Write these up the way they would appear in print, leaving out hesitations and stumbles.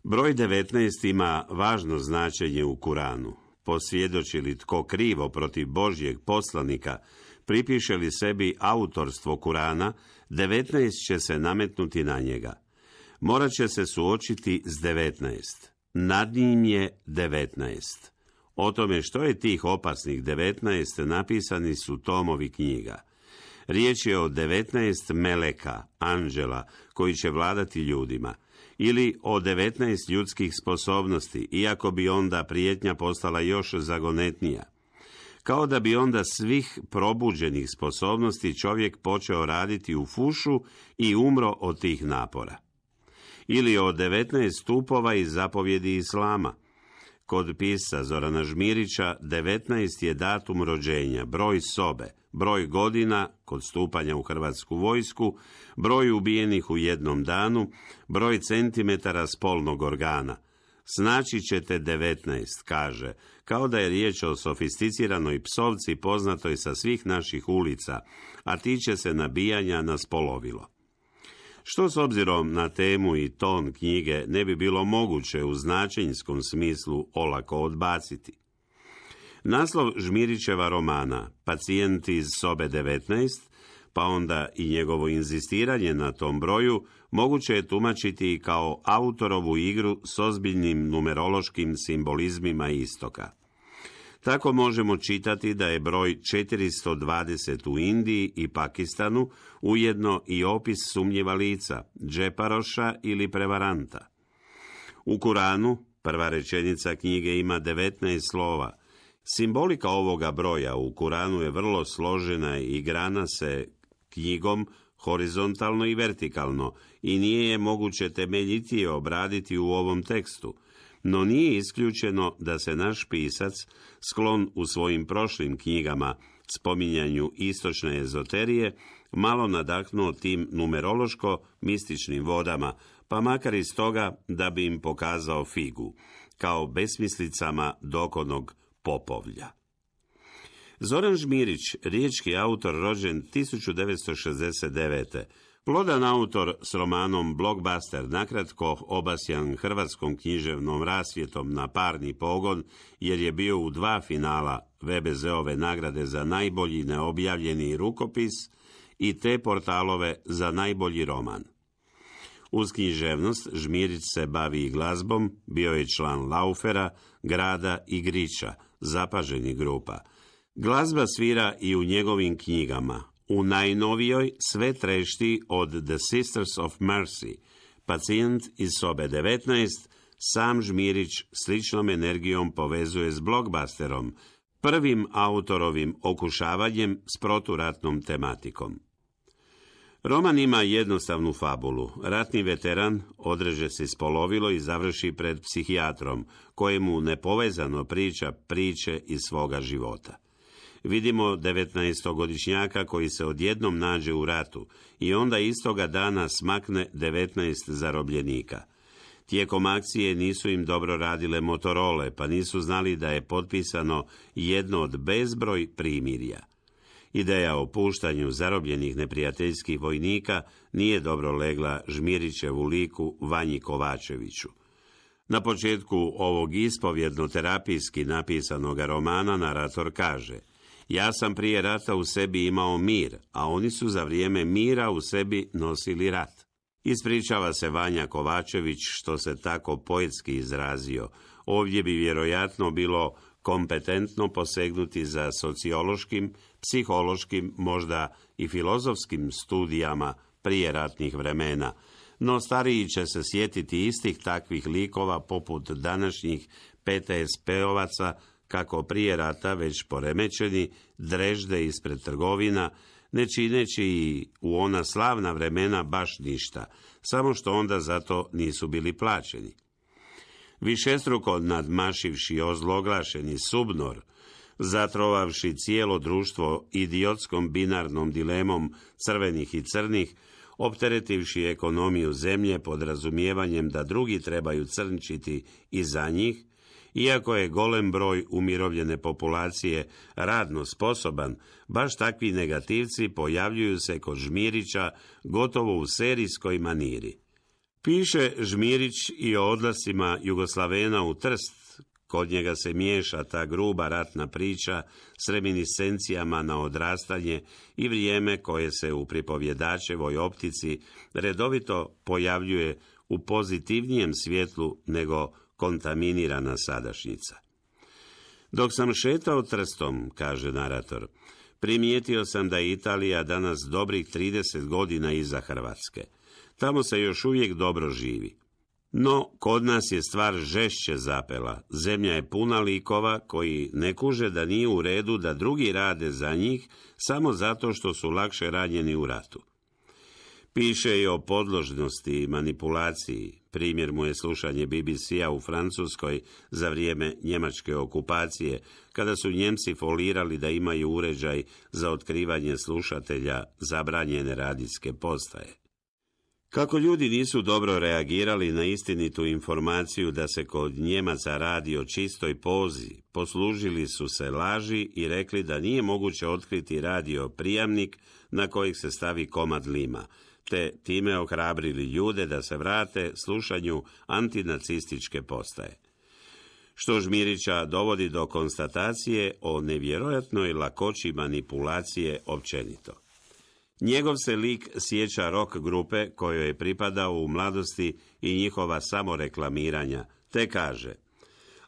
Broj 19 ima važno značenje u Kuranu. Posvjedoči li tko krivo protiv Božjeg poslanika, pripiše li sebi autorstvo Kurana, 19 će se nametnuti na njega. Morat će se suočiti s 19. Nad njim je 19. O tome što je tih opasnih 19 napisani su tomovi knjiga. Riječ je o 19 meleka, anđela, koji će vladati ljudima, ili o 19 ljudskih sposobnosti, iako bi onda prijetnja postala još zagonetnija. Kao da bi onda svih probuđenih sposobnosti čovjek počeo raditi u fušu i umro od tih napora. Ili o 19 stupova iz zapovjedi Islama. Kod pisca Zorana Žmirića 19 je datum rođenja, broj sobe, broj godina kod stupanja u Hrvatsku vojsku, broj ubijenih u jednom danu, broj centimetara spolnog organa. Snaći ćete 19, kaže, kao da je riječ o sofisticiranoj psovci poznatoj sa svih naših ulica, a tiče se nabijanja na spolovilo. Što s obzirom na temu i ton knjige ne bi bilo moguće u značenjskom smislu olako odbaciti. Naslov Žmirićeva romana, Pacijent iz sobe 19, pa onda i njegovo inzistiranje na tom broju, moguće je tumačiti kao autorovu igru s ozbiljnim numerološkim simbolizmima istoka. Tako možemo čitati da je broj 420 u Indiji i Pakistanu ujedno i opis sumnjiva lica, džeparoša ili prevaranta. U Kuranu prva rečenica knjige ima 19 slova. Simbolika ovoga broja u Kuranu je vrlo složena i grana se knjigom horizontalno i vertikalno i nije je moguće temeljitije obraditi u ovom tekstu. No nije isključeno da se naš pisac, sklon u svojim prošlim knjigama spominjanju istočne ezoterije, malo nadahnuo tim numerološko-mističnim vodama, pa makar iz toga da bi im pokazao figu, kao besmislicama dokodnog popovlja. Zoran Žmirić, riječki autor rođen 1969. Plodan autor s romanom Blockbuster, nakratko obasjan hrvatskom književnom rasvjetom na parni pogon, jer je bio u 2 finala VBZ-ove nagrade za najbolji neobjavljeni rukopis i te portalove za najbolji roman. Uz književnost Žmirić se bavi i glazbom, bio je član Laufera, Grada i Grića, zapaženih grupa. Glazba svira i u njegovim knjigama. U najnovijoj sve trešti od The Sisters of Mercy, Pacijent iz sobe 19, sam Žmirić sličnom energijom povezuje s Blockbusterom, prvim autorovim okušavanjem s proturatnom tematikom. Roman ima jednostavnu fabulu. Ratni veteran odreže se spolovilo i završi pred psihijatrom, kojemu nepovezano priča priče iz svoga života. Vidimo 19-godišnjaka koji se odjednom nađe u ratu i onda istoga dana smakne 19 zarobljenika. Tijekom akcije nisu im dobro radile Motorole, pa nisu znali da je potpisano jedno od bezbroj primirja. Ideja o puštanju zarobljenih neprijateljskih vojnika nije dobro legla Žmirićevu liku Vanji Kovačeviću. Na početku ovog ispovjedno-terapijski napisanog romana narator kaže: ja sam prije rata u sebi imao mir, a oni su za vrijeme mira u sebi nosili rat. Ispričava se Vanja Kovačević što se tako poetski izrazio. Ovdje bi vjerojatno bilo kompetentno posegnuti za sociološkim, psihološkim, možda i filozofskim studijama prije ratnih vremena, no stariji će se sjetiti istih takvih likova poput današnjih PTSP-ovaca, kako prije rata već poremećeni drežde ispred trgovina, ne čineći i u ona slavna vremena baš ništa, samo što onda zato nisu bili plaćeni. Višestruko nadmašivši ozloglašeni Subnor, zatrovavši cijelo društvo idiotskom binarnom dilemom crvenih i crnih, opteretivši ekonomiju zemlje pod razumijevanjem da drugi trebaju crnčiti i za njih, iako je golem broj umirovljene populacije radno sposoban, baš takvi negativci pojavljuju se kod Žmirića gotovo u serijskoj maniri. Piše Žmirić i o odlascima Jugoslavena u Trst. Kod njega se miješa ta gruba ratna priča s reminiscencijama na odrastanje i vrijeme koje se u pripovjedačevoj optici redovito pojavljuje u pozitivnijem svjetlu nego kontaminirana sadašnjica. Dok sam šetao Trstom, kaže narator, primijetio sam da je Italija danas dobrih 30 godina iza Hrvatske. Tamo se još uvijek dobro živi. No, kod nas je stvar žešće zapela. Zemlja je puna likova koji ne kuže da nije u redu da drugi rade za njih samo zato što su lakše ranjeni u ratu. Piše i o podložnosti i manipulaciji. Primjer mu je slušanje BBC-a u Francuskoj za vrijeme njemačke okupacije, kada su Njemci folirali da imaju uređaj za otkrivanje slušatelja zabranjene radijske postaje. Kako ljudi nisu dobro reagirali na istinitu informaciju da se kod Njemaca radi o čistoj pozi, poslužili su se laži i rekli da nije moguće otkriti radio prijamnik na kojeg se stavi komad lima, te time ohrabrili ljude da se vrate slušanju antinacističke postaje. Što Žmirića dovodi do konstatacije o nevjerojatnoj lakoći manipulacije općenito. Njegov se lik sjeća rock grupe kojoj je pripadao u mladosti i njihova samoreklamiranja, te kaže: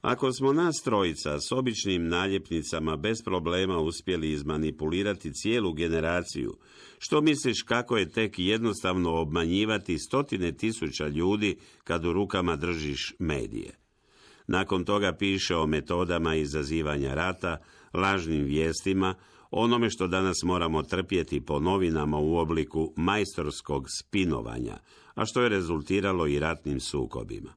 ako smo nas trojica s običnim naljepnicama bez problema uspjeli izmanipulirati cijelu generaciju, što misliš kako je tek jednostavno obmanjivati 100.000 ljudi kad u rukama držiš medije? Nakon toga piše o metodama izazivanja rata, lažnim vijestima, onome što danas moramo trpjeti po novinama u obliku majstorskog spinovanja, a što je rezultiralo i ratnim sukobima.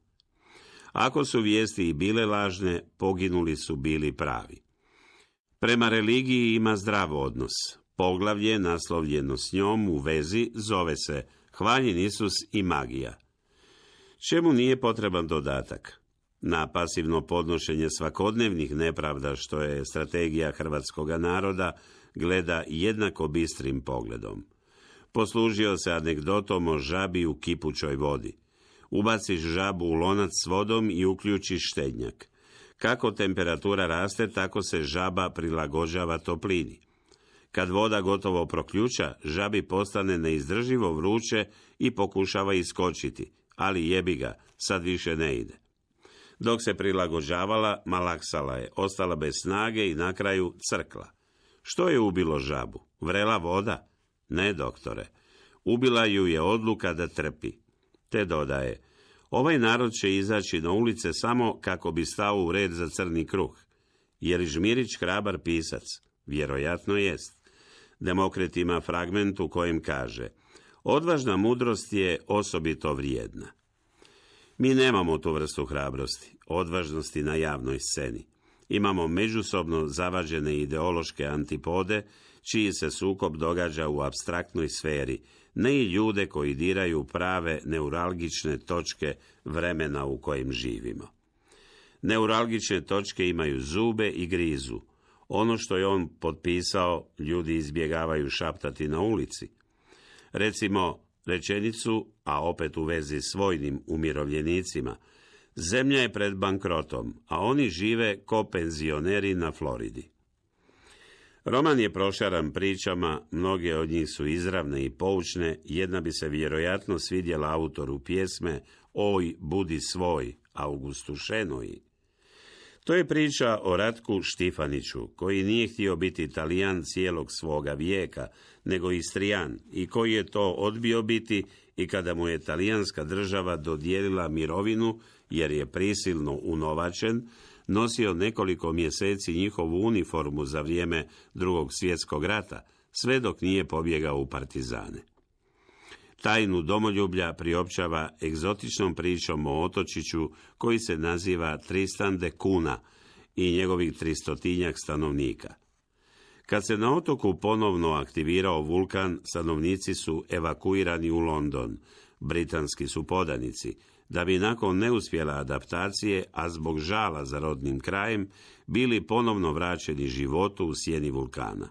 Ako su vijesti i bile lažne, poginuli su bili pravi. Prema religiji ima zdrav odnos. Poglavlje naslovljeno s njom u vezi zove se Hvaljen Isus i magija. Čemu nije potreban dodatak? Na pasivno podnošenje svakodnevnih nepravda, što je strategija hrvatskoga naroda, gleda jednako bistrim pogledom. Poslužio se anegdotom o žabi u kipućoj vodi. Ubaciš žabu u lonac s vodom i uključiš štednjak. Kako temperatura raste, tako se žaba prilagođava toplini. Kad voda gotovo proključa, žabi postane neizdrživo vruće i pokušava iskočiti, ali jebi ga, sad više ne ide. Dok se prilagođavala, malaksala je, ostala bez snage i na kraju crkla. Što je ubilo žabu? Vrela voda? Ne, doktore. Ubila ju je odluka da trpi. Te dodaje: ovaj narod će izaći na ulice samo kako bi stao u red za crni kruh. Je li Žmirić hrabar pisac? Vjerojatno jest. Demokrit ima fragment u kojem kaže: odvažna mudrost je osobito vrijedna. Mi nemamo tu vrstu hrabrosti, odvažnosti na javnoj sceni. Imamo međusobno zavađene ideološke antipode, čiji se sukob događa u apstraktnoj sferi, ne i ljude koji diraju prave neuralgične točke vremena u kojem živimo. Neuralgične točke imaju zube i grizu. Ono što je on potpisao, ljudi izbjegavaju šaptati na ulici. Recimo rečenicu, a opet u vezi s vojnim umirovljenicima: zemlja je pred bankrotom, a oni žive ko penzioneri na Floridi. Roman je prošaran pričama, mnoge od njih su izravne i poučne, jedna bi se vjerojatno svidjela autoru pjesme Oj, budi svoj, Augustu Šenoji. To je priča o Ratku Štifaniću, koji nije htio biti Talijan cijelog svoga vijeka, nego Istrijan, i koji je to odbio biti i kada mu je talijanska država dodijelila mirovinu, jer je prisilno unovačen, nosio nekoliko mjeseci njihovu uniformu za vrijeme Drugog svjetskog rata, sve dok nije pobjegao u partizane. Tajnu domoljublja priopćava egzotičnom pričom o otočiću koji se naziva Tristan de Cunha i njegovih 300-tinjak stanovnika. Kad se na otoku ponovno aktivirao vulkan, stanovnici su evakuirani u London, britanski su podanici, da bi nakon neuspjele adaptacije, a zbog žala za rodnim krajem, bili ponovno vraćeni životu u sjeni vulkana.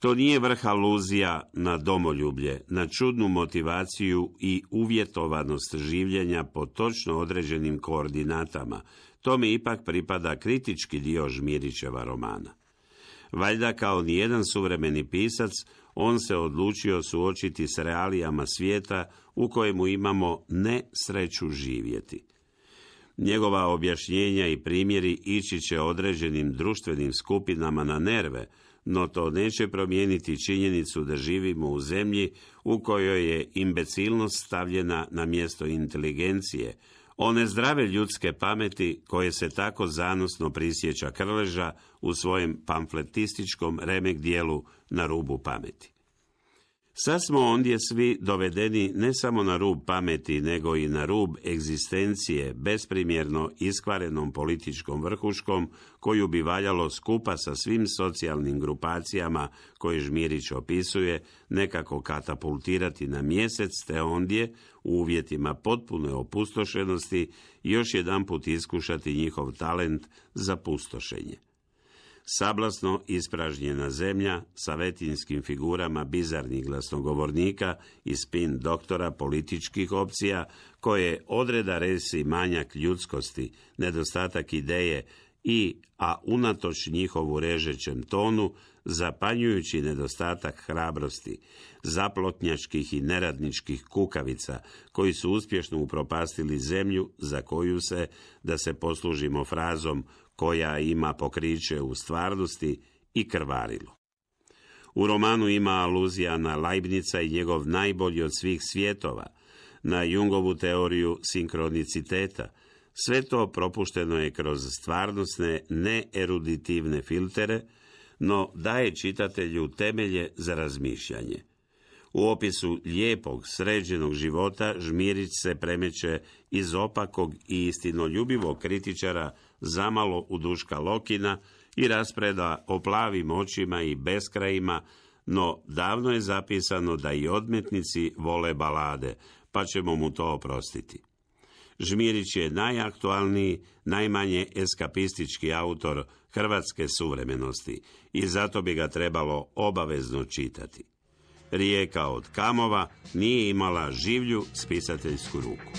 To nije vrh aluzija na domoljublje, na čudnu motivaciju i uvjetovanost življenja po točno određenim koordinatama. Tome ipak pripada kritički dio Žmirićeva romana. Valjda kao nijedan suvremeni pisac, on se odlučio suočiti s realijama svijeta u kojemu imamo nesreću živjeti. Njegova objašnjenja i primjeri ići će određenim društvenim skupinama na nerve, no to neće promijeniti činjenicu da živimo u zemlji u kojoj je imbecilnost stavljena na mjesto inteligencije, one zdrave ljudske pameti koje se tako zanosno prisjeća Krleža u svojem pamfletističkom remek dijelu Na rubu pameti. Sad smo ondje svi dovedeni ne samo na rub pameti, nego i na rub egzistencije besprimjerno iskvarenom političkom vrhuškom, koju bi valjalo skupa sa svim socijalnim grupacijama koje Žmirić opisuje nekako katapultirati na mjesec, te ondje u uvjetima potpune opustošenosti još jedanput iskušati njihov talent za pustošenje. Sablasno ispražnjena zemlja sa vetinskim figurama bizarnih glasnogovornika i spin doktora političkih opcija, koje odreda resi manjak ljudskosti, nedostatak ideje a unatoč njihovu režećem tonu, zapanjujući nedostatak hrabrosti, zaplotnjačkih i neradničkih kukavica, koji su uspješno upropastili zemlju za koju se, da se poslužimo frazom koja ima pokriće u stvarnosti, i krvarilo. U romanu ima aluzija na Leibnica i njegov najbolji od svih svjetova, na Jungovu teoriju sinkroniciteta. Sve to propušteno je kroz stvarnosne, neeruditivne filtere, no daje čitatelju temelje za razmišljanje. U opisu lijepog, sređenog života Žmirić se premeće iz opakog i istinoljubivog kritičara zamalo u Duška Lokina i raspreda o plavim očima i beskrajima, no davno je zapisano da i odmetnici vole balade, pa ćemo mu to oprostiti. Žmirić je najaktualniji, najmanje eskapistički autor hrvatske suvremenosti i zato bi ga trebalo obavezno čitati. Rijeka od Kamova nije imala življu spisateljsku ruku.